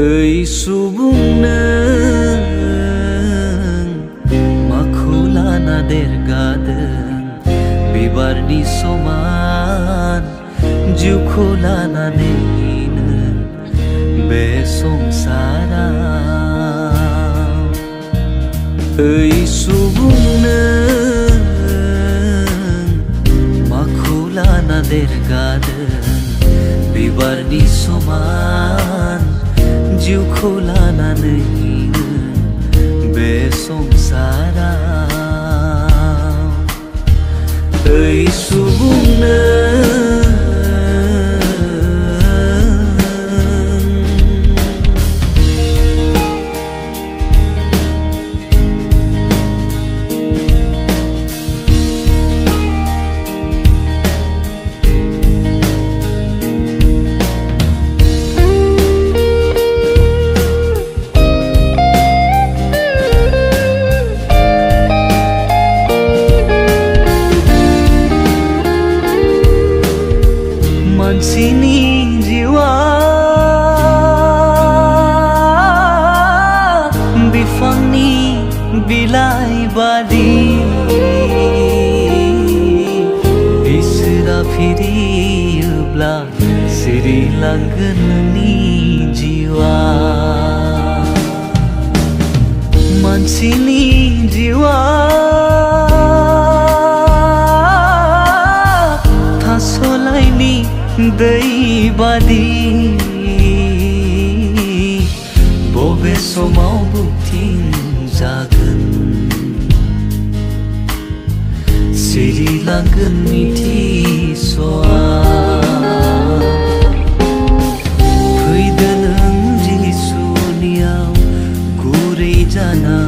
ओइ सुबुं नों माखौ लाना देरगादों बिबारनि समान जिउखौ लानानै नों बे संसाराव ओइ सुबुं नों माखौ लाना देरगादों बिबारनि समान जिउखौ लानानै बे संसाराव ओइ सुबुं मानसिनि जिउआ बिफांनि बिलाइ बादि इसोरा फिरियोब्ला सिरिलांगोन नोंनि जिउआ मानसिनि जिउआ थास'लाइनि दै बादि बबे समाव बुथिं जागोन सिरिलांगोन मिथिस'आ फैदो नों जिसुनियाव गुरै जाना